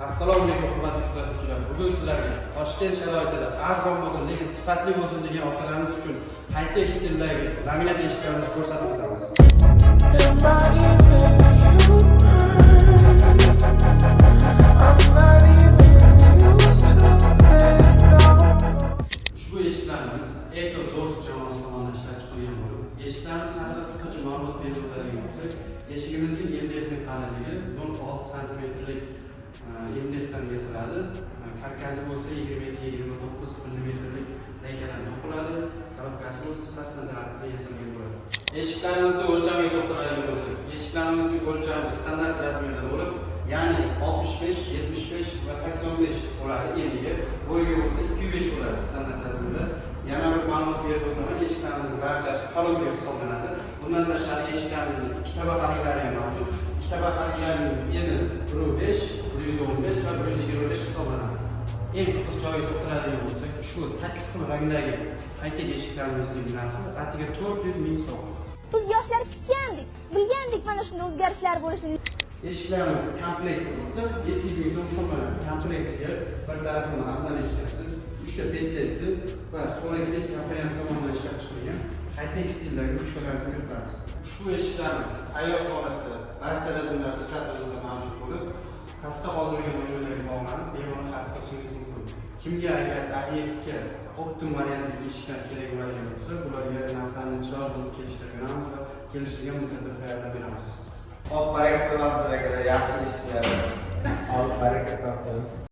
Assalomu alaykum hurmatli kuzatuvchilar. Bugun sizlarga Toshkent sharoitida arzon bo'lsin, lekin sifatli bo'lsin degan otalarimiz uchun high-tech stildagi laminat eshiklarimizni ko'rsatib o'tamiz. Ushbu eshiklarimiz Eco Doors jamoasi tomonidan ishlab chiqarilgan bo'lib, eshiklarimiz haqida qisqacha ma'lumot berib o'tadigan bo'lsak, eshigimizning MDFning qalinligi 16 santimetrlik MDFdan yasaladi. Karkasi bo'lsa 20-29 mm laykadan to'qiladi. Korobkasi bo'lsa sasna daraxtidan yasalgan bo'ladi. Eshiklarimizni o'lchamiga to'xtaladigan bo'lsak, eshiklarimizning o'lchami standart razmerda bo'lib, ya'ni 65, 75 va 85 bo'ladi eniga. Bo'yiga bo'lsa 205 bo'ladi standart razmerda. Yana bir ma'lumot berib o'taman, eshiklarimizning barchasi polonga hisoblanadi. Bundan tashqari eshiklarimizning ikki tabaqaliklari ham mavjud. Ikki tabaqaliklarning eni 105, 115 va 125 hisoblanadi. Eng qiziq joyiga to'xtaladigan bo'lsak, ushbu 8 xil rangdagi high-tech eshiklarimizning narxi attiga 400 ming so'm. Biz yoshlar kutgandik, bilgandik mana shunday o'zgarishlar bo'lishini. Eshiklarimiz komplekt bo'lsa, eshigingiz hisoblanadi. Komplektiga bir tarafini ag'dan eshikasi, 3 ta petlasi va so'nggi kompaniyasi tomonidan ishlab chiqarilgan high-tech stildagi ruchkalarni kiritamiz. Ushbu eshiklarimiz tayyor holatda barcha razmerlar sifatida mavjud bo'lib, pastda qoldirilgan o'yinlarga bog'lanib, bemalol xarid qilishingiz mumkin. Kimga agar AEFga optim variantli eshiklar kerak bo'ladigan bo'lsa, ularga narxlarni chiroyli qilib kelishtiramiz va kelishilgan muddatda tayyorlab beramiz. Baraka topasizlar, yaxshi eshiklar. Olib baraka toping.